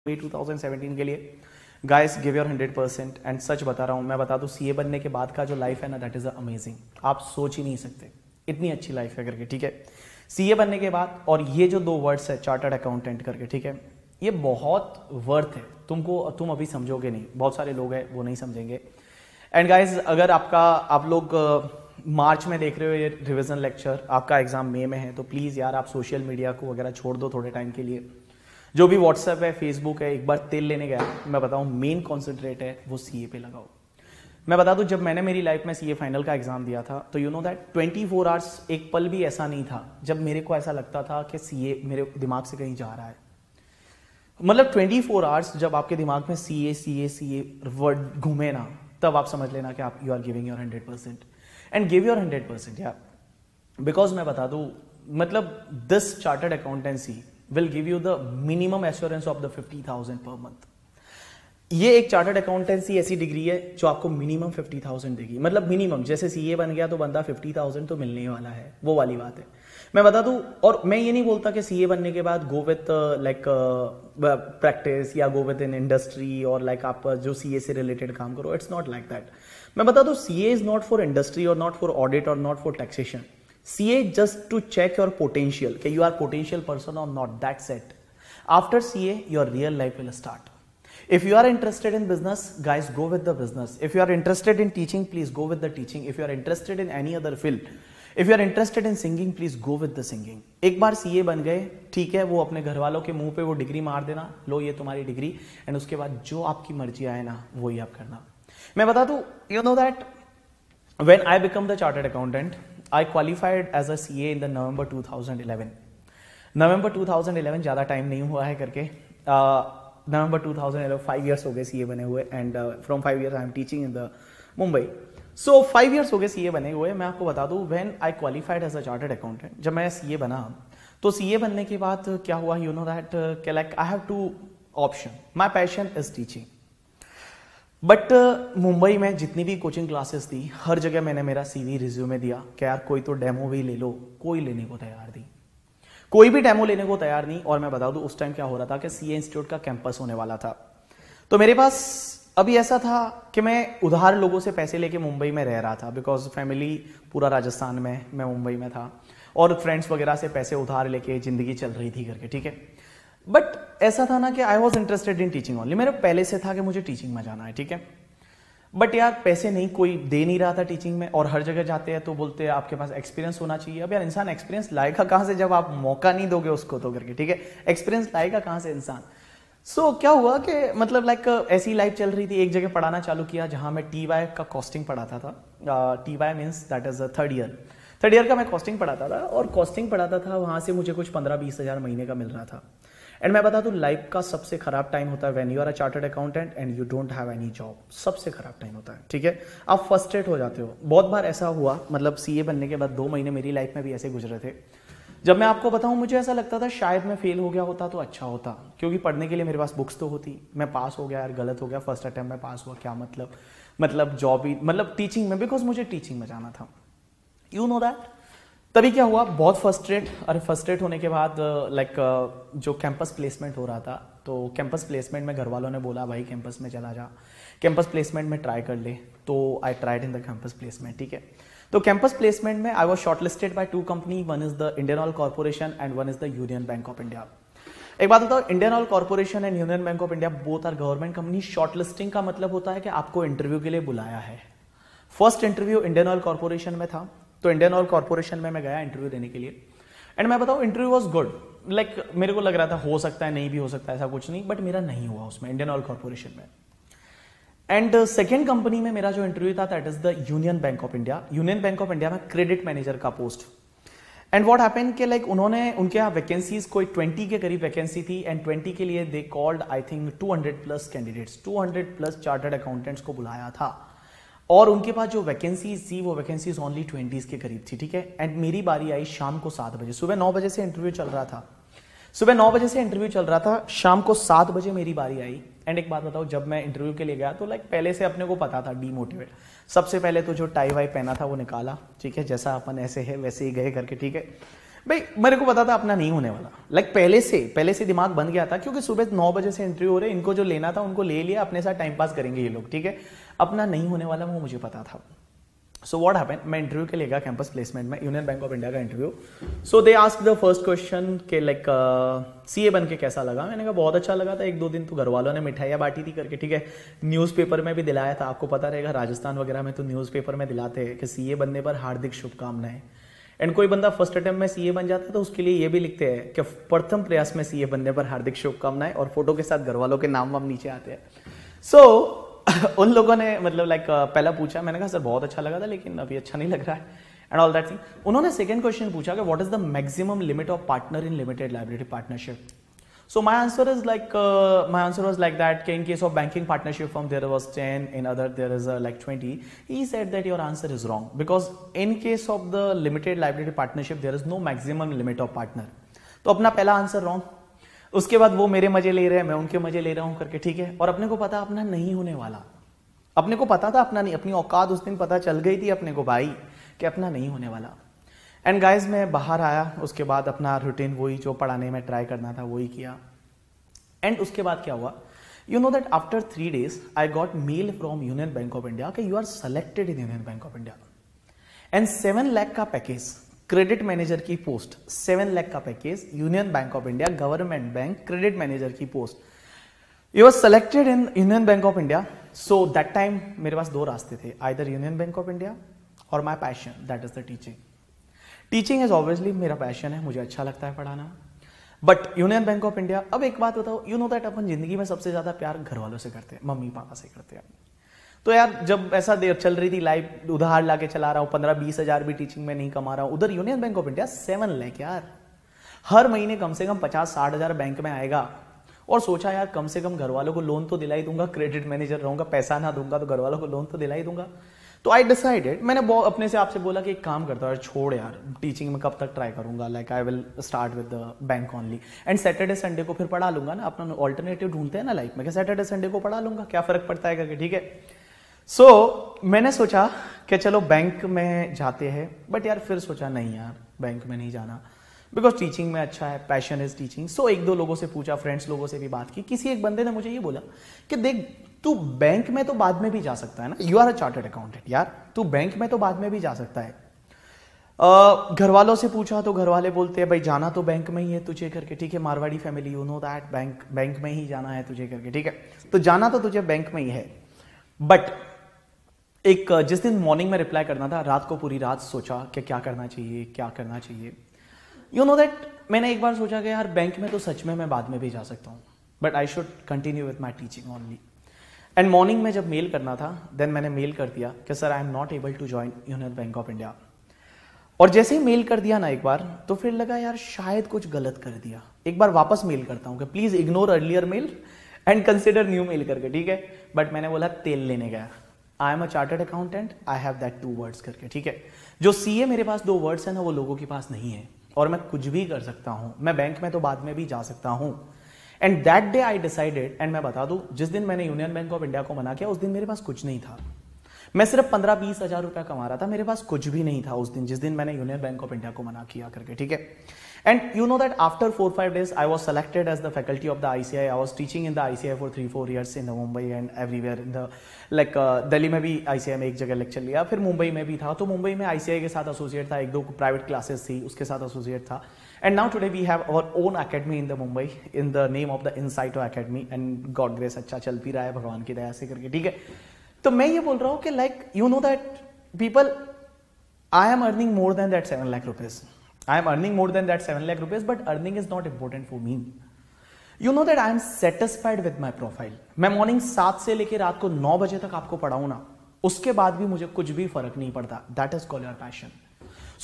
2017 के लिए guys give your 100% and such बता रहा हूँ, मैं बता दूँ सीए बनने के बाद का जो लाइफ है ना दैट इज अमेजिंग। आप सोच ही नहीं सकते इतनी अच्छी लाइफ है करके, ठीक है। सीए बनने के बाद और ये जो 2 वर्ड्स है चार्टर्ड अकाउंटेंट करके, ठीक है, ये बहुत वर्थ है तुमको। तुम अभी समझोगे नहीं, बहुत सारे लोग हैं वो नहीं समझेंगे। एंड गाइज अगर आप लोग मार्च में देख रहे हो ये रिविजन लेक्चर, आपका एग्जाम मई में है, तो प्लीज यार आप सोशल मीडिया को वगैरह छोड़ दो थोड़े टाइम के लिए। जो भी व्हाट्सएप है, फेसबुक है, एक बार तेल लेने गया, मैं बताऊं मेन कॉन्सेंट्रेट है वो सीए पे लगाओ। मैं बता दूं जब मैंने मेरी लाइफ में सीए फाइनल का एग्जाम दिया था तो यू नो दैट 24 आवर्स एक पल भी ऐसा नहीं था जब मेरे को ऐसा लगता था कि सीए मेरे दिमाग से कहीं जा रहा है। मतलब 24 आवर्स जब आपके दिमाग में सीए सीए सीए वर्ड घूमे ना, तब आप समझ लेना कि आप you are giving your 100% and give your 100% यार। बिकॉज मैं बता दूं मतलब this chartered accountancy will give you the minimum assurance of the 50,000 per month। ये एक चार्टर्ड अकाउंटेंसी ऐसी डिग्री है जो आपको मिनिमम 50,000 देगी। मतलब मिनिमम, जैसे सीए बन गया तो बंदा 50,000 तो मिलने वाला है, वो वाली बात है। मैं बता दूं, और मैं ये नहीं बोलता कि सीए बनने के बाद गो विथ लाइक प्रैक्टिस या गो विथ इन इंडस्ट्री और लाइक आप जो सीए से रिलेटेड काम करो, इट्स नॉट लाइक दैट। मैं बता दूं CA is not for industry और नॉट फॉर ऑडिट और not for taxation. CA just to check your potential, कि you are potential person or not, that's it. After CA, your real life will start. If you are interested in business, guys, go with the business. If you are interested in teaching, please go with the teaching. If you are interested in any other field, if you are interested in singing, please go with the singing. एक बार CA बन गए, ठीक है, वो अपने घर वालों के मुंह पे वो डिग्री मार देना, लो ये तुम्हारी डिग्री, एंड उसके बाद जो आपकी मर्जी आए ना वही आप करना। मैं बता दूं, you know that when I become the chartered accountant, I qualified as a CA in the November 2011। November 2011 ज़्यादा टाइम नहीं हुआ है करके, November 2011 5 years हो गए CA बने हुए, and from 5 years I am teaching in the Mumbai। So 5 years हो गए CA बने हुए। मैं आपको बता दूं when I qualified as a chartered accountant, जब मैं CA बना तो CA बनने के बाद क्या हुआ, you know that like I have 2 option, my passion is teaching। But Mumbai में जितनी भी कोचिंग क्लासेस थी हर जगह मैंने मेरा सीवी रिज्यूमे दिया कि यार कोई तो डेमो भी ले लो, कोई लेने को तैयार नहीं, कोई भी डेमो लेने को तैयार नहीं। और मैं बता दूं उस टाइम क्या हो रहा था कि सीए इंस्टीट्यूट का कैंपस होने वाला था, तो मेरे पास अभी ऐसा था कि मैं उधार लोगों से पैसे लेके मुंबई में रह रहा था, बिकॉज फैमिली पूरा राजस्थान में, मैं मुंबई में था, और फ्रेंड्स वगैरह से पैसे उधार लेके जिंदगी चल रही थी करके, ठीक है। बट ऐसा था ना कि I was interested in teaching only, मेरे पहले से था कि मुझे टीचिंग में जाना है, ठीक है। बट यार पैसे नहीं, कोई दे नहीं रहा था टीचिंग में, और हर जगह जाते हैं तो बोलते हैं आपके पास एक्सपीरियंस होना चाहिए। अब यार इंसान एक्सपीरियंस लाएगा कहां से जब आप मौका नहीं दोगे उसको तो करके, ठीक है, एक्सपीरियंस लाएगा कहां से इंसान। सो क्या हुआ कि मतलब लाइक ऐसी लाइफ चल रही थी, एक जगह पढ़ाना चालू किया जहां मैं TY का कॉस्टिंग पढ़ाता था। TY means that is third year का मैं कॉस्टिंग पढ़ाता था, और कॉस्टिंग पढ़ाता था वहां से मुझे कुछ 15-20 हज़ार महीने का मिल रहा था। एंड मैं बता दूं लाइफ का सबसे खराब टाइम होता है when you are a chartered accountant and you don't have any job. सबसे खराब टाइम होता है, ठीक है, आप फ्रस्ट्रेट हो जाते हो। बहुत बार ऐसा हुआ, मतलब सीए बनने के बाद 2 महीने मेरी लाइफ में भी ऐसे गुजरे थे। जब मैं आपको बताऊं मुझे ऐसा लगता था शायद मैं फेल हो गया होता तो अच्छा होता, क्योंकि पढ़ने के लिए मेरे पास बुक्स तो होती। मैं पास हो गया यार, गलत हो गया, फर्स्ट अटेम्प्ट में पास हुआ, क्या मतलब जॉब ही, मतलब टीचिंग में, बिकॉज मुझे टीचिंग में जाना था, यू नो दैट। तभी क्या हुआ, बहुत फ्रस्ट्रेट होने के बाद लाइक जो कैंपस प्लेसमेंट हो रहा था, तो कैंपस प्लेसमेंट में घर वालों ने बोला भाई कैंपस में चला जा, कैंपस प्लेसमेंट में ट्राई कर ले। तो I tried in the campus placement, ठीक है। तो कैंपस प्लेसमेंट में I was shortlisted by 2 company, one is the Indian Oil Corporation and one is the Union Bank of India. एक बात बताओ, Indian Oil Corporation and Union Bank of India both are government company. Shortlisting का मतलब होता है कि आपको interview के लिए बुलाया है। First interview Indian Oil corporation में था, तो इंडियन ऑयल कॉर्पोरेशन में मैं गया इंटरव्यू देने के लिए, एंड मैं बताऊं इंटरव्यू वाज गुड। लाइक मेरे को लग रहा था हो सकता है, नहीं भी हो सकता है, ऐसा कुछ नहीं, बट मेरा नहीं हुआ उसमें इंडियन ऑयल कॉर्पोरेशन में। एंड सेकेंड कंपनी में मेरा जो इंटरव्यू था that is the Union Bank of India. Union Bank of India में क्रेडिट मैनेजर का पोस्ट। एंड व्हाट हैपेंड कि लाइक उन्होंने, उनके यहाँ वैकेंसीज कोई 20 के करीब वैकेंसी थी, एंड 20 के लिए they called I think 200+ candidates, 200+ chartered accountants को बुलाया था, और उनके पास जो वैकेंसीज थी वो वैकेंसीज ओनली 20 के करीब थी, ठीक है। एंड मेरी बारी आई शाम को 7 बजे, सुबह 9 बजे से इंटरव्यू चल रहा था, शाम को 7 बजे मेरी बारी आई। एंड एक बात बताओ, जब मैं इंटरव्यू के लिए गया तो लाइक पहले से अपने को पता था, डीमोटिवेट। सबसे पहले तो जो टाई वाई पहना था वो निकाला, ठीक है, जैसा अपन ऐसे है वैसे ही गए करके, ठीक है। भाई मेरे को पता था अपना नहीं होने वाला, लाइक पहले से दिमाग बन गया था, क्योंकि सुबह 9 बजे से इंटरव्यू हो रहे, इनको जो लेना था उनको ले लिया, अपने साथ टाइम पास करेंगे ये लोग, ठीक है। अपना नहीं होने वाला वो मुझे पता था। सो व्हाट हैपेंड, मैं इंटरव्यू के लिए गया कैंपस प्लेसमेंट में, यूनियन बैंक ऑफ इंडिया का interview. So they ask the first question के लाइक सीए बन के कैसा लगा। मैंने कहा बहुत अच्छा लगा था, 1-2 दिन तो घर वालों ने मिठाइयाँ बांटी थी करके, ठीक है। न्यूज़पेपर में भी दिलाया था, आपको पता रहेगा राजस्थान वगैरह में तो न्यूज़पेपर में दिलाते हैं कि सीए बनने पर हार्दिक शुभकामनाएं। एंड कोई बंदा फर्स्ट अटेम्प्ट में सीए बन जाता है तो उसके लिए ये भी लिखते हैं कि प्रथम प्रयास में सीए बनने पर हार्दिक शुभकामनाएं, और फोटो के साथ घर वालों के नाम वाम नीचे आते हैं। सो उन लोगों ने मतलब लाइक पहला पूछा, मैंने कहा सर बहुत अच्छा लगा था लेकिन अभी अच्छा नहीं लग रहा है एंड ऑल दैट थिंग। उन्होंने सेकंड क्वेश्चन पूछा कि what is the maximum limit of partner in limited liability partnership. So my answer was like that, in case of banking partnership firm there was 10, in other there is like 20. He said that your answer is wrong because in case of the limited liability partnership there is no maximum limit of partner. तो अपना पहला answer wrong. उसके बाद वो मेरे मजे ले रहे हैं, मैं उनके मजे ले रहा हूं करके, ठीक है। और अपने को पता अपना नहीं होने वाला, अपने को पता था अपना नहीं, अपनी औकात उस दिन पता चल गई थी अपने को भाई कि अपना नहीं होने वाला। एंड गाइज मैं बाहर आया, उसके बाद अपना रूटीन वही जो पढ़ाने में ट्राई करना था वही किया। एंड उसके बाद क्या हुआ, you know that after 3 days I got mail from Union Bank of India कि you are selected in Union Bank of India and 7 lakh का पैकेज, क्रेडिट मैनेजर की पोस्ट, 7 लाख का package, Union Bank of India government bank credit manager की post, you are selected in Union Bank of India. So that time मेरे पास 2 रास्ते थे, either Union Bank of India और my passion that is the teaching. Teaching is obviously मेरा passion है, मुझे अच्छा लगता है पढ़ाना, but union Bank of India. अब एक बात बताओ, यू नो दैट अपन जिंदगी में सबसे ज्यादा प्यार घर वालों से करते हैं, मम्मी पापा से करते हैं। तो यार जब ऐसा देर चल रही थी लाइफ, उधार लाके चला रहा हूं, 15-20 हजार भी टीचिंग में नहीं कमा रहा हूं, उधर union Bank of India 7 lakh यार, हर महीने कम से कम 50-60 हजार बैंक में आएगा। और सोचा यार कम से कम घर वालों को लोन तो दिला ही दूंगा, क्रेडिट मैनेजर रहूंगा, पैसा ना दूंगा तो घर वालों को लोन तो दिला ही दूंगा। तो आई डिसाइडेड, मैंने अपने से आपसे बोला कि एक काम करता हूँ, छोड़ यार टीचिंग में कब तक ट्राई करूंगा, like I will start with the bank only and Saturday Sunday को फिर पढ़ा लूंगा ना, अपना ऑल्टरनेटिव ढूंढते हैं ना लाइफ में, कि सैटरडे संडे को पढ़ा लूंगा, क्या फर्क पड़ता है करके, ठीक है। सो मैंने सोचा कि चलो बैंक में जाते हैं, बट यार फिर सोचा नहीं यार बैंक में नहीं जाना, बिकॉज टीचिंग में अच्छा है, पैशन इज टीचिंग। सो 1-2 लोगों से पूछा, फ्रेंड्स लोगों से भी बात की, किसी एक बंदे ने मुझे ये बोला कि देख तू बैंक में तो बाद में भी जा सकता है ना, you are a chartered accountant यार, तू बैंक में तो बाद में भी जा सकता है। घर वालों से पूछा तो घर वाले बोलते हैं भाई जाना तो बैंक में ही है तुझे करके, ठीक है, Marwari family, you know that, bank में ही जाना है तुझे करके, ठीक है, तो जाना तो तुझे बैंक में ही है। बट एक जिस दिन मॉर्निंग में रिप्लाई करना था, रात को पूरी रात सोचा कि क्या करना चाहिए, क्या करना चाहिए। यू नो दैट मैंने एक बार सोचा कि यार बैंक में तो सच में मैं बाद में भी जा सकता हूँ, but I should continue with my teaching only. And morning में जब मेल करना था, देन मैंने मेल कर दिया कि sir I am not able to join Union Bank of India. और जैसे ही मेल कर दिया ना एक बार, तो फिर लगा यार शायद कुछ गलत कर दिया, एक बार वापस मेल करता हूं कि please ignore earlier mail and consider new mail करके, ठीक है। बट मैंने बोला तेल लेने गया, I am a chartered accountant, I have that 2 words करके, ठीक है। जो सीए मेरे पास 2 words है ना, वो लोगों के पास नहीं है, और मैं कुछ भी कर सकता हूं, मैं बैंक में तो बाद में भी जा सकता हूं। And that day I decided, and मैं बता दूं जिस दिन मैंने यूनियन बैंक ऑफ इंडिया को मना किया उस दिन मेरे पास कुछ नहीं था, मैं सिर्फ 15-20 हजार रुपया कमा रहा था, मेरे पास कुछ भी नहीं था उस दिन, जिस दिन मैंने यूनियन बैंक ऑफ इंडिया को मना किया करके, ठीक है। And you know that after 4-5 days I was selected as the faculty of the ICAI, I was teaching in the ICAI for 3-4 years in Mumbai and everywhere in the like Delhi में भी ICAI में एक जगह लेक्चर लिया, फिर मुंबई में भी था, तो मुंबई में ICAI के साथ एसोसिएट था, 1-2 प्राइवेट क्लासेस थी उसके साथ एसोसिएट था। And now today we have our own academy in the Mumbai in the name of the Insighto Academy and God grace अच्छा चल भी रहा है भगवान की दया से करके, ठीक है। तो मैं ये बोल रहा हूँ कि like you know that people, I am earning more than that 7 lakh rupees. I am earning more than that 7 lakh rupees, but earning is not important for me. You know that I am satisfied with my profile. मैं morning 7 से लेके रात को 9 बजे तक आपको पढ़ाऊँ ना, उसके बाद भी मुझे कुछ भी फर्क नहीं पड़ता, that is called your passion.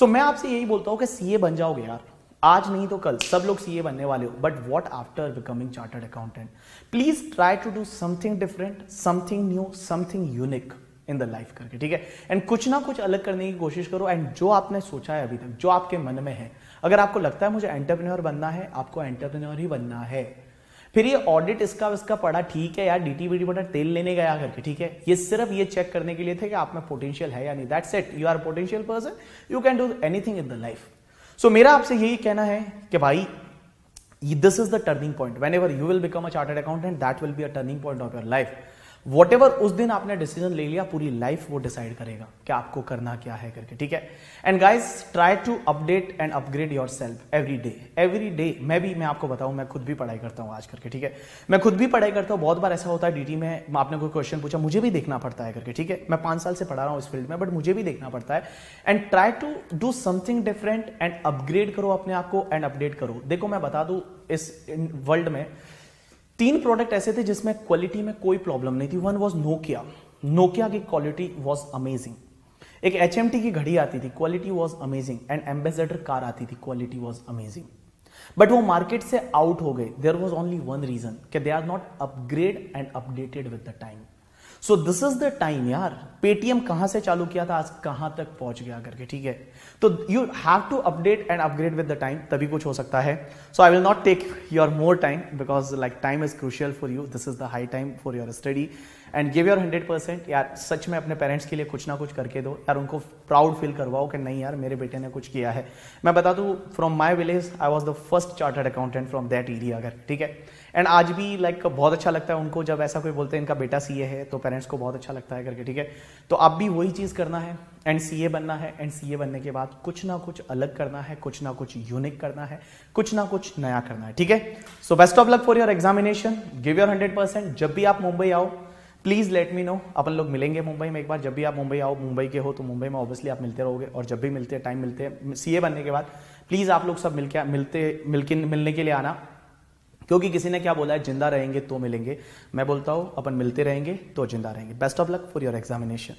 So मैं आपसे यही बोलता हूँ कि सीए बन जाओगे यार, आज नहीं तो कल सब लोग सीए बनने वाले हो, but what after becoming chartered accountant, please try to do something different, something new, something unique in the life करके, ठीक है। एंड कुछ ना कुछ अलग करने की कोशिश करो, एंड जो आपने सोचा है अभी तक, जो आपके मन में है, अगर आपको लगता है मुझे एंटरप्रेन्योर बनना है, आपको एंटरप्रेन्योर ही बनना है। फिर ये ऑडिट इसका पढ़ा, ठीक है यार, डीटीवीटी बटा तेल लेने गया करके, ठीक है, ये सिर्फ ये चेक करने के लिए थे कि आप में पोटेंशियल है या नहीं, that's it, you are potential person, you can do anything in the life. So मेरा आपसे यही कहना है कि भाई this is the turning point. Whenever you will become a chartered accountant, that will be a turning point of your life. Whatever उस दिन आपने डिसीजन ले लिया, पूरी लाइफ वो डिसाइड करेगा कि आपको करना क्या है करके, ठीक है। And guys, try to update and upgrade yourself every day. मैं आपको बताऊं, मैं खुद भी पढ़ाई करता हूं आज करके, ठीक है। मैं खुद भी पढ़ाई करता हूं। बहुत बार ऐसा होता है डीटी में आपने कोई क्वेश्चन पूछा, मुझे भी देखना पड़ता है करके, ठीक है। मैं 5 साल से पढ़ा रहा हूं इस फील्ड में, बट मुझे भी देखना पड़ता है। And try to do something different and upgrade करो अपने आप को एंड अपडेट करो। देखो मैं बता दूं, इस वर्ल्ड में 3 प्रोडक्ट ऐसे थे जिसमें क्वालिटी में कोई प्रॉब्लम नहीं थी। वन वॉज नोकिया की क्वालिटी वॉज अमेजिंग। एक HMT की घड़ी आती थी, quality was amazing. And Ambassador car आती थी, क्वालिटी वॉज अमेजिंग। बट वो मार्केट से आउट हो गए। There was only one reason कि they are not upgrade and updated with the time. So this is the time यार। Paytm कहां से चालू किया था, आज कहां तक पहुंच गया करके, ठीक है। तो you have to update and upgrade with the time, तभी कुछ हो सकता है। So I will not take your more time because like time is crucial for you. This is the high time for your study and give your 100%। यार सच में अपने parents के लिए कुछ ना कुछ करके दो यार, उनको प्राउड फील करवाओ कि नहीं यार मेरे बेटे ने कुछ किया है। मैं बता दूं, from my village I was the first chartered accountant from that area अगर, ठीक है। एंड आज भी लाइक बहुत अच्छा लगता है उनको जब ऐसा कोई बोलते हैं इनका बेटा सीए है, तो पेरेंट्स को बहुत अच्छा लगता है करके, ठीक है। तो अब भी वही चीज करना है एंड सीए बनना है। एंड सीए बनने के बाद कुछ ना कुछ अलग करना है, कुछ ना कुछ यूनिक करना है, कुछ ना कुछ नया करना है, ठीक है। So best of luck for your examination, give your 100%। जब भी आप मुंबई आओ प्लीज लेट मी नो, अपन लोग मिलेंगे मुंबई में एक बार। जब भी आप मुंबई आओ, मुंबई के हो तो मुंबई में ऑब्वियसली आप मिलते रहोगे। और जब भी मिलते हैं, टाइम मिलते हैं सीए बनने के बाद, प्लीज आप लोग सब मिलने के लिए आना। क्योंकि किसी ने क्या बोला है, जिंदा रहेंगे तो मिलेंगे। मैं बोलता हूं अपन मिलते रहेंगे तो जिंदा रहेंगे। Best of luck for your examination.